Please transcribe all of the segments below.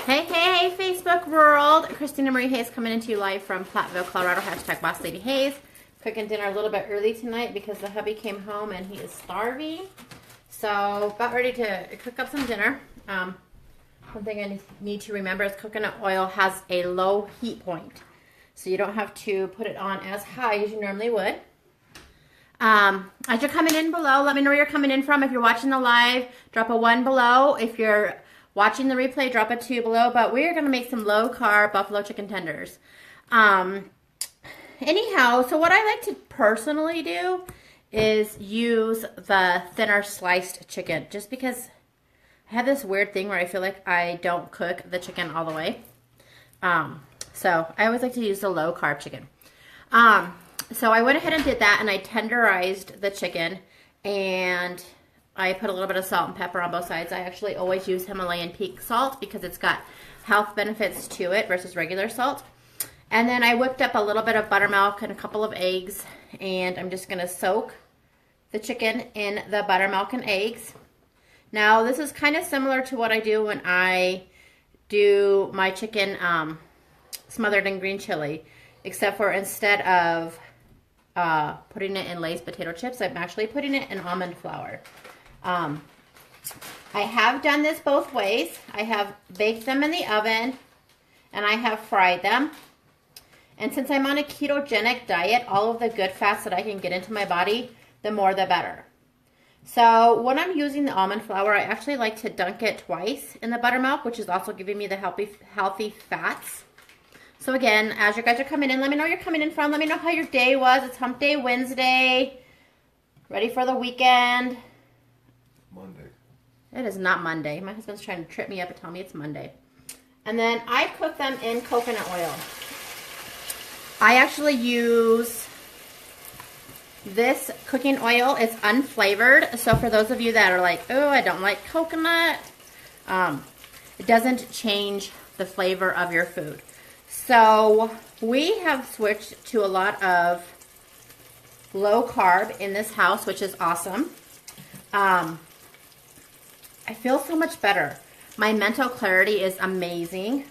Hey, hey, hey, Facebook world. Kristina Marie Hayes coming into you live from Platteville, Colorado. Hashtag Boss Lady Hayes. Cooking dinner a little bit early tonight because the hubby came home and he is starving. So, about ready to cook up some dinner. One thing I need to remember is coconut oil has a low heat point. So you don't have to put it on as high as you normally would. As you're coming in below, let me know where you're coming in from. If you're watching the live, drop a 1 below. If you're watching the replay, drop a 2 below. But we are going to make some low-carb buffalo chicken tenders. Anyhow, so what I like to personally do is use the thinner sliced chicken. Just because I have this weird thing where I feel like I don't cook the chicken all the way. So I always like to use the low-carb chicken. So I went ahead and did that, and I tenderized the chicken, and I put a little bit of salt and pepper on both sides. I actually always use Himalayan pink salt because it's got health benefits to it versus regular salt. And then I whipped up a little bit of buttermilk and a couple of eggs, and I'm just going to soak the chicken in the buttermilk and eggs. Now, this is kind of similar to what I do when I do my chicken smothered in green chili, except for instead of putting it in Lay's potato chips, I'm actually putting it in almond flour. I have done this both ways. I have baked them in the oven, and I have fried them. And since I'm on a ketogenic diet, all of the good fats that I can get into my body, the more the better. So when I'm using the almond flour, I actually like to dunk it twice in the buttermilk, which is also giving me the healthy fats. So again, as you guys are coming in, let me know where you're coming in from. Let me know how your day was. It's Hump Day Wednesday. Ready for the weekend. Monday. It is not Monday. My husband's trying to trip me up and tell me it's Monday. And then I cook them in coconut oil. I actually use this cooking oil. It's unflavored. So for those of you that are like, oh, I don't like coconut, it doesn't change the flavor of your food. So we have switched to a lot of low carb in this house, which is awesome. I feel so much better. My mental clarity is amazing.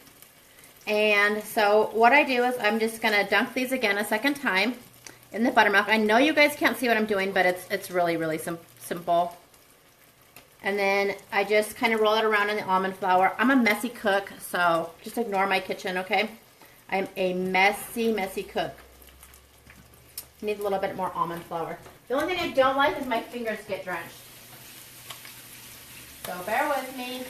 And so what I do is I'm just going to dunk these again a second time in the buttermilk. I know you guys can't see what I'm doing, but it's really, really simple. And then I just kind of roll it around in the almond flour. I'm a messy cook, so just ignore my kitchen, okay? I'm a messy cook. Need a little bit more almond flour. The only thing I don't like is my fingers get drenched. So bear with me.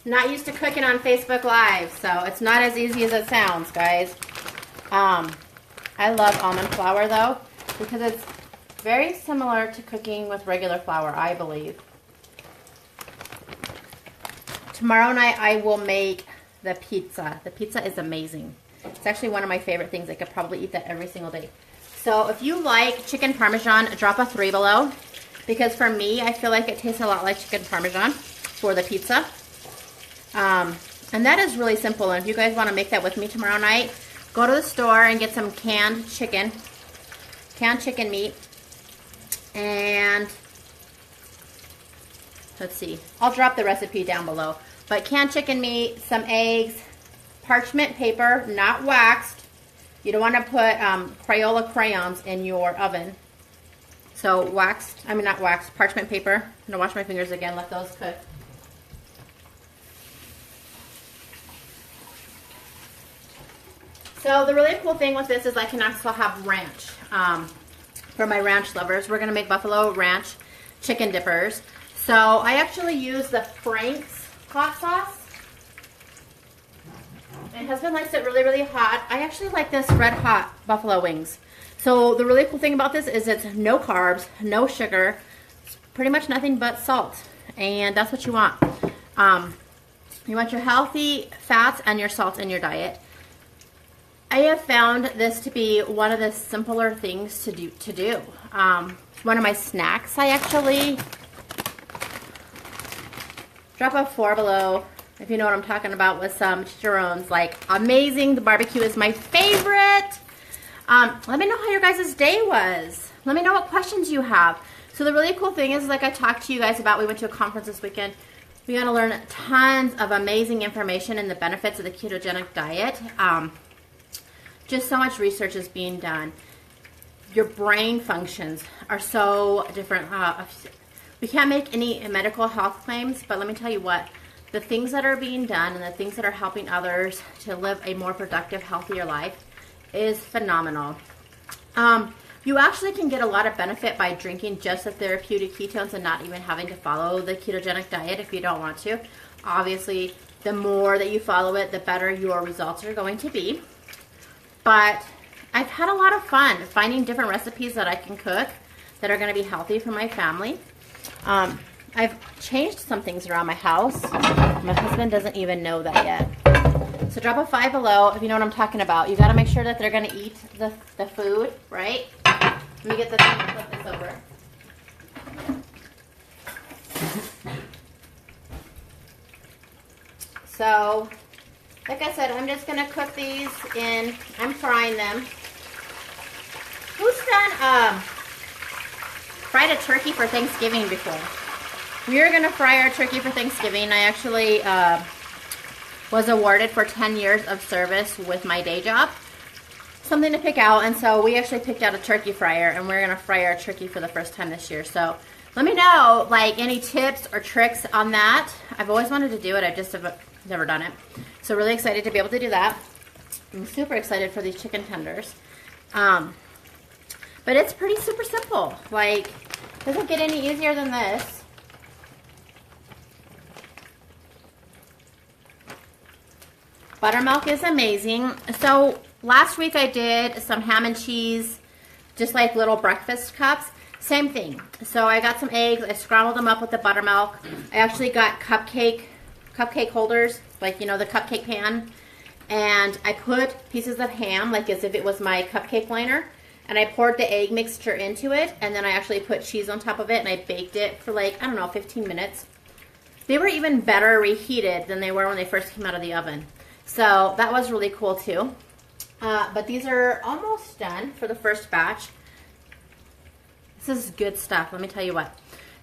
Not used to cooking on Facebook Live, so it's not as easy as it sounds, guys. I love almond flour, though, because it's very similar to cooking with regular flour, I believe. Tomorrow night, I will make the pizza. The pizza is amazing. It's actually one of my favorite things. I could probably eat that every single day. So if you like chicken parmesan, drop a 3 below. Because for me, I feel like it tastes a lot like chicken parmesan for the pizza. And that is really simple. And if you guys want to make that with me tomorrow night, go to the store and get some canned chicken meat. And let's see, I'll drop the recipe down below. But canned chicken meat, some eggs, parchment paper, not waxed. You don't want to put Crayola crayons in your oven. So not waxed, parchment paper. I'm going to wash my fingers again, let those cook. So the really cool thing with this is I can also have ranch. For my ranch lovers, we're going to make buffalo ranch chicken dippers. So I actually use the Frank's hot sauce. My husband likes it really, really hot. I actually like this red hot buffalo wings. So the really cool thing about this is it's no carbs, no sugar. It's pretty much nothing but salt. And that's what you want. You want your healthy fats and your salt in your diet. I have found this to be one of the simpler things to do. One of my snacks, I actually drop a 4 below, if you know what I'm talking about, with some chicharrones. Like, amazing. The barbecue is my favorite. Let me know how your guys' day was. Let me know what questions you have. So the really cool thing is, like I talked to you guys about, we went to a conference this weekend. We got to learn tons of amazing information and the benefits of the ketogenic diet. Just so much research is being done. Your brain functions are so different. We can't make any medical health claims, but let me tell you what, the things that are being done and the things that are helping others to live a more productive, healthier life is phenomenal. You actually can get a lot of benefit by drinking just the therapeutic ketones and not even having to follow the ketogenic diet if you don't want to. Obviously, the more that you follow it, the better your results are going to be. But I've had a lot of fun finding different recipes that I can cook that are going to be healthy for my family. I've changed some things around my house. My husband doesn't even know that yet. So drop a 5 below if you know what I'm talking about. You got to make sure that they're going to eat the food, right? Let me get the thing and flip this over. So, like I said, I'm just going to cook these in. I'm frying them. Who's done fried a turkey for Thanksgiving before? We are going to fry our turkey for Thanksgiving. I actually was awarded for 10 years of service with my day job. Something to pick out, and so we actually picked out a turkey fryer, and we're going to fry our turkey for the first time this year. So let me know, like, any tips or tricks on that. I've always wanted to do it. I just have never done it. So really excited to be able to do that. I'm super excited for these chicken tenders. But it's pretty super simple. Like, it doesn't get any easier than this. Buttermilk is amazing. So last week I did some ham and cheese, just like little breakfast cups. Same thing. So I got some eggs. I scrambled them up with the buttermilk. I actually got cupcake holders, like, you know, the cupcake pan. And I put pieces of ham, like as if it was my cupcake liner. And I poured the egg mixture into it. And then I actually put cheese on top of it. And I baked it for, like, I don't know, 15 minutes. They were even better reheated than they were when they first came out of the oven. So that was really cool too. But these are almost done for the first batch. This is good stuff, let me tell you what.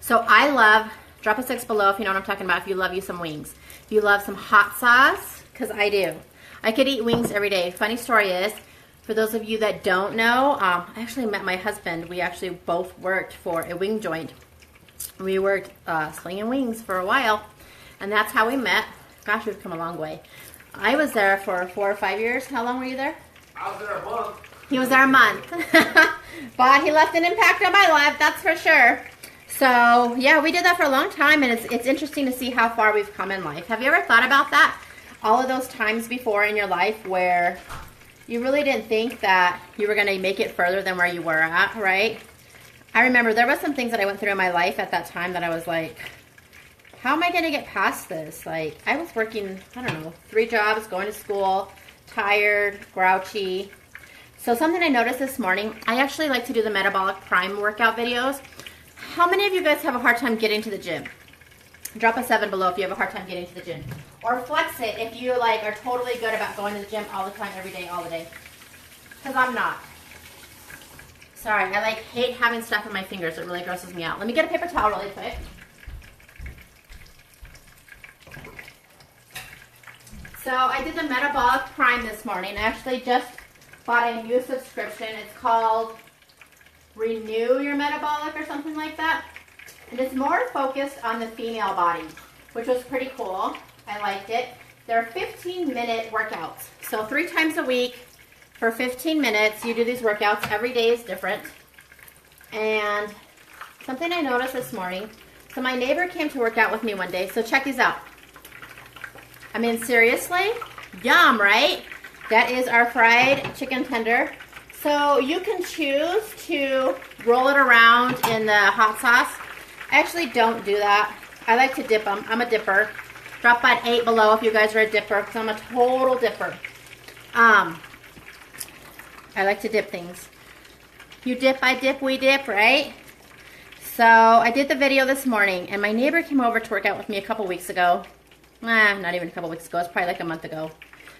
So I love, drop a 6 below if you know what I'm talking about, if you love you some wings. If you love some hot sauce, because I do. I could eat wings every day. Funny story is, for those of you that don't know, I actually met my husband. We actually both worked for a wing joint. We worked slinging wings for a while, and that's how we met. Gosh, we've come a long way. I was there for 4 or 5 years. How long were you there? I was there a month. He was there a month. But he left an impact on my life, that's for sure. So, yeah, we did that for a long time, and it's interesting to see how far we've come in life. Have you ever thought about that? All of those times before in your life where you really didn't think that you were going to make it further than where you were at, right? I remember there was some things that I went through in my life at that time that I was like, how am I going to get past this? Like, I was working, I don't know, 3 jobs, going to school, tired, grouchy. So something I noticed this morning, I actually like to do the Metabolic Prime workout videos. How many of you guys have a hard time getting to the gym? Drop a 7 below if you have a hard time getting to the gym. Or flex it if you like are totally good about going to the gym all the time, every day, all the day. Because I'm not. Sorry, I like hate having stuff in my fingers. It really grosses me out. Let me get a paper towel really quick. So I did the Metabolic Prime this morning. I actually just bought a new subscription. It's called Renew Your Metabolic or something like that. And it's more focused on the female body, which was pretty cool. I liked it. They're 15-minute workouts. So 3 times a week for 15 minutes. You do these workouts. Every day is different. And something I noticed this morning. So my neighbor came to work out with me one day. So check these out. I mean, seriously? Yum, right? That is our fried chicken tender. So you can choose to roll it around in the hot sauce. I actually don't do that. I like to dip them. I'm a dipper. Drop by 8 below if you guys are a dipper, because I'm a total dipper. I like to dip things. You dip, I dip, we dip, right? So I did the video this morning, and my neighbor came over to work out with me a couple weeks ago. Not even a couple weeks ago. It's probably like a month ago.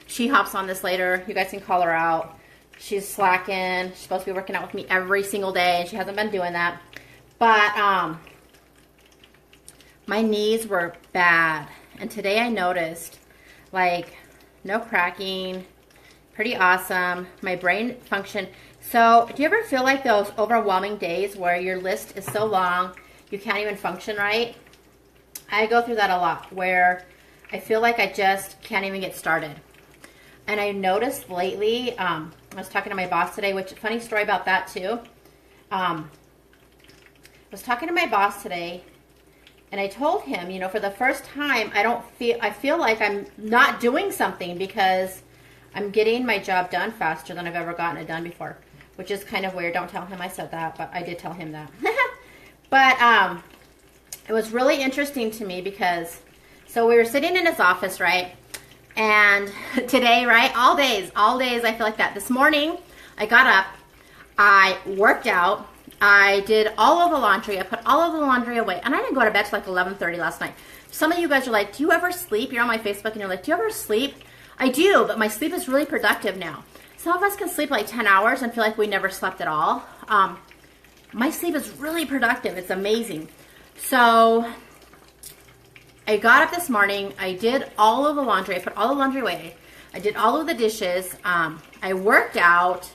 She hops on this later. You guys can call her out. She's slacking. She's supposed to be working out with me every single day, and she hasn't been doing that. But my knees were bad. And today I noticed, like, no cracking, pretty awesome. My brain function. So do you ever feel like those overwhelming days where your list is so long, you can't even function right? I go through that a lot, where I feel like I just can't even get started. And I noticed lately, I was talking to my boss today, which, funny story about that too. I was talking to my boss today, and I told him, you know, for the first time, I feel like I'm not doing something because I'm getting my job done faster than I've ever gotten it done before, which is kind of weird. Don't tell him I said that, but I did tell him that. But it was really interesting to me because, so we were sitting in his office, right? And today, right, all days, I feel like that. This morning, I got up, I worked out, I did all of the laundry, I put all of the laundry away, and I didn't go to bed till like 11:30 last night. Some of you guys are like, do you ever sleep? You're on my Facebook and you're like, do you ever sleep? I do, but my sleep is really productive now. Some of us can sleep like 10 hours and feel like we never slept at all. My sleep is really productive. It's amazing. So I got up this morning. I did all of the laundry. I put all the laundry away. I did all of the dishes. I worked out.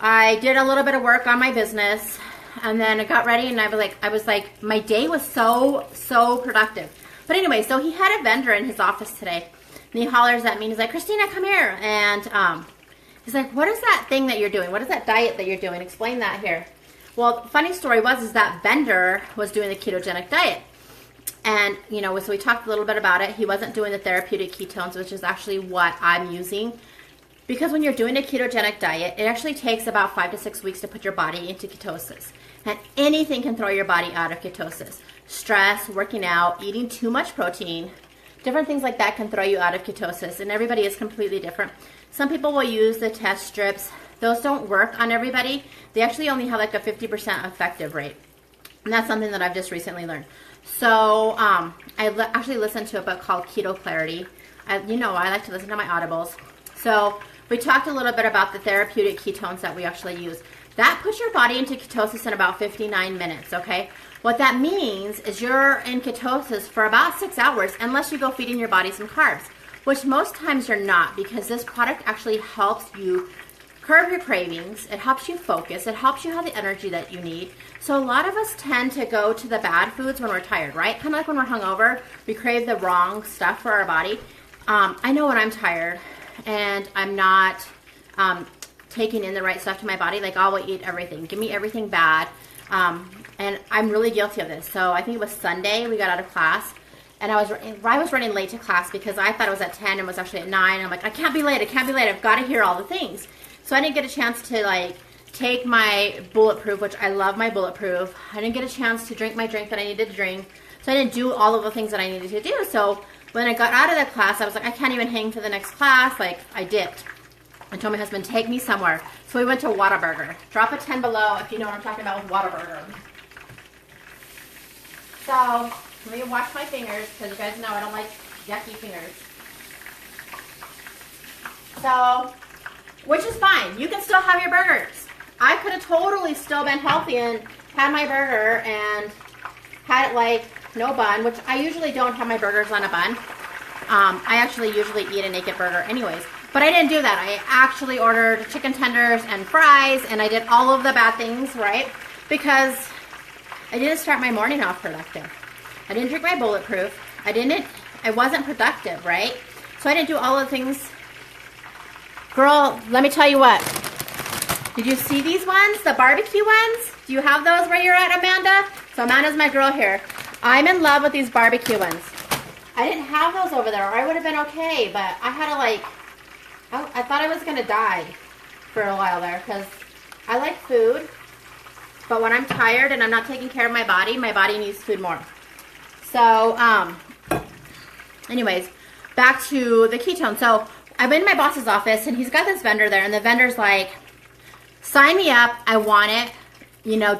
I did a little bit of work on my business. And then I got ready and I was like, my day was so productive. But anyway, so he had a vendor in his office today. And he hollers at me and he's like, Kristina, come here. And he's like, what is that thing that you're doing? What is that diet that you're doing? Explain that here. Well, funny story is that vendor was doing the ketogenic diet. And, you know, so we talked a little bit about it. He wasn't doing the therapeutic ketones, which is actually what I'm using. Because when you're doing a ketogenic diet, it actually takes about 5 to 6 weeks to put your body into ketosis. And anything can throw your body out of ketosis. Stress, working out, eating too much protein, different things like that can throw you out of ketosis. And everybody is completely different. Some people will use the test strips. Those don't work on everybody. They actually only have like a 50% effective rate. And that's something that I've just recently learned. So I actually listened to a book called Keto Clarity. I like to listen to my audibles. So we talked a little bit about the therapeutic ketones that we actually use. That puts your body into ketosis in about 59 minutes, okay? What that means is you're in ketosis for about 6 hours unless you go feeding your body some carbs, which most times you're not, because this product actually helps you curb your cravings. It helps you focus. It helps you have the energy that you need. So a lot of us tend to go to the bad foods when we're tired, right? Kind of like when we're hungover, we crave the wrong stuff for our body. I know when I'm tired and I'm not taking in the right stuff to my body, like I will eat everything. Give me everything bad. And I'm really guilty of this. So I think it was Sunday we got out of class. And I was running late to class because I thought it was at 10 and it was actually at 9. I'm like, I can't be late. I've got to hear all the things. So I didn't get a chance to like take my Bulletproof, which I love my Bulletproof. I didn't get a chance to drink my drink that I needed to drink. So I didn't do all of the things that I needed to do. So when I got out of the class, I was like, I can't even hang to the next class. Like I dipped. I told my husband, take me somewhere. So we went to Whataburger. Drop a 10 below if you know what I'm talking about with Whataburger. So let me wash my fingers because you guys know I don't like yucky fingers. So, which is fine. You can still have your burgers. I could have totally still been healthy and had my burger and had it like no bun, which I usually don't have my burgers on a bun. I actually usually eat a naked burger anyways. But I didn't do that. I actually ordered chicken tenders and fries, and I did all of the bad things, right? Because I didn't start my morning off productive. I didn't drink my Bulletproof. I wasn't productive, right? So I didn't do all the things. Girl, let me tell you what. Did you see these ones? The barbecue ones? Do you have those where you're at, Amanda? So Amanda's my girl here. I'm in love with these barbecue ones. I didn't have those over there, or I would have been okay, but I had to like, I thought I was going to die for a while there, because I like food, but when I'm tired and I'm not taking care of my body needs food more. So, anyways, back to the ketone. So I'm in my boss's office, and he's got this vendor there, and the vendor's like, sign me up, I want it,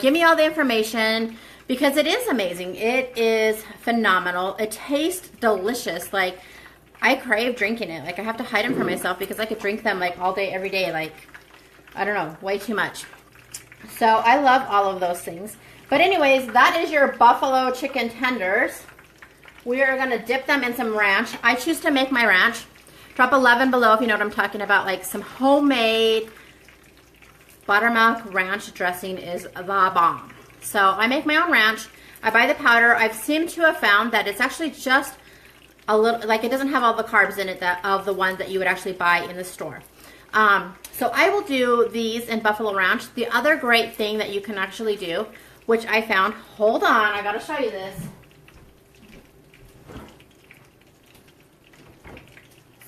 give me all the information, because it is amazing. It is phenomenal. It tastes delicious. Like, I crave drinking it. Like, I have to hide them from myself because I could drink them like all day, every day. Like, I don't know, way too much. So I love all of those things. But anyways, that is your buffalo chicken tenders. We are gonna dip them in some ranch. I choose to make my ranch. Drop 11 below if you know what I'm talking about. Like some homemade buttermilk ranch dressing is the bomb. So I make my own ranch. I buy the powder. I've seemed to have found that it's actually just a little, like it doesn't have all the carbs in it that of the ones that you would actually buy in the store. So I will do these in buffalo ranch. The other great thing that you can actually do, which I found, hold on, I gotta show you this.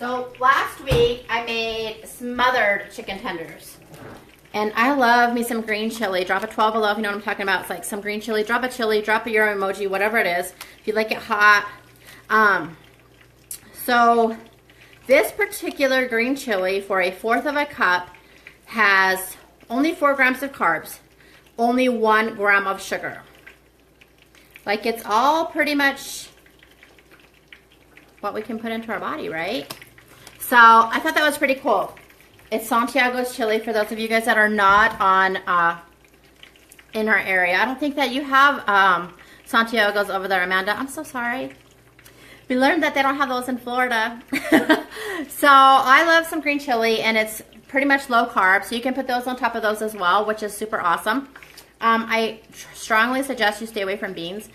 So last week I made smothered chicken tenders. And I love me some green chili. Drop a 12 below if you know what I'm talking about. It's like some green chili. Drop a chili, drop a your emoji, whatever it is. If you like it hot. So this particular green chili for a 1/4 of a cup has only 4 grams of carbs, only 1 gram of sugar. Like it's all pretty much what we can put into our body, right? So I thought that was pretty cool. It's Santiago's chili for those of you guys that are not on in our area. I don't think that you have Santiago's over there, Amanda. I'm so sorry. We learned that they don't have those in Florida. So I love some green chili, and it's pretty much low carb, so you can put those on top of those as well, which is super awesome. I strongly suggest you stay away from beans.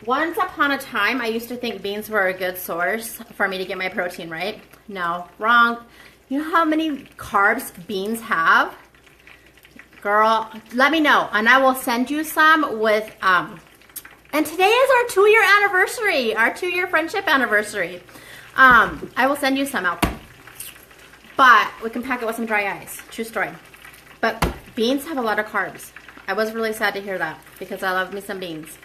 Once upon a time, I used to think beans were a good source for me to get my protein, right? No, wrong. You know how many carbs beans have? Girl, let me know, and I will send you some with, and today is our 2-year anniversary, our 2-year friendship anniversary. I will send you some out. But we can pack it with some dry ice. True story. But beans have a lot of carbs. I was really sad to hear that because I love me some beans.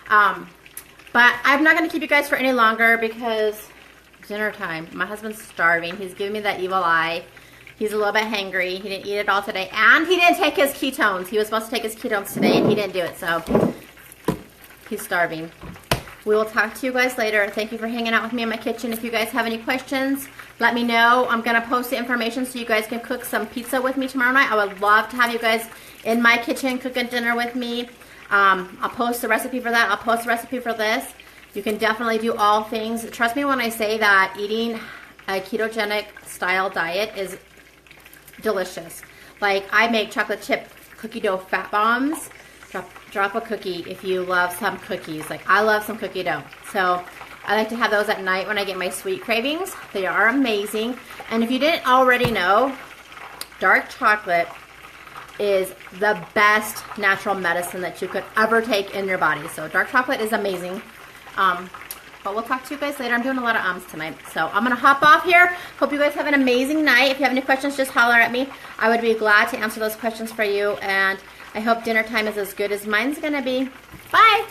But I'm not going to keep you guys for any longer because dinner time. My husband's starving. He's giving me that evil eye. He's a little bit hangry. He didn't eat it all today. And he didn't take his ketones. He was supposed to take his ketones today and he didn't do it. So he's starving. We will talk to you guys later. Thank you for hanging out with me in my kitchen. If you guys have any questions, let me know. I'm going to post the information so you guys can cook some pizza with me tomorrow night. I would love to have you guys in my kitchen cooking dinner with me. I'll post the recipe for that. I'll post the recipe for this. You can definitely do all things. Trust me when I say that eating a ketogenic style diet is delicious. Like I make chocolate chip cookie dough fat bombs. Drop a cookie if you love some cookies. Like I love some cookie dough. So I like to have those at night when I get my sweet cravings. They are amazing. And if you didn't already know, dark chocolate is the best natural medicine that you could ever take in your body. So dark chocolate is amazing. But we'll talk to you guys later. I'm doing a lot of ums tonight. So I'm going to hop off here. Hope you guys have an amazing night. If you have any questions, just holler at me. I would be glad to answer those questions for you. And I hope dinner time is as good as mine's going to be. Bye.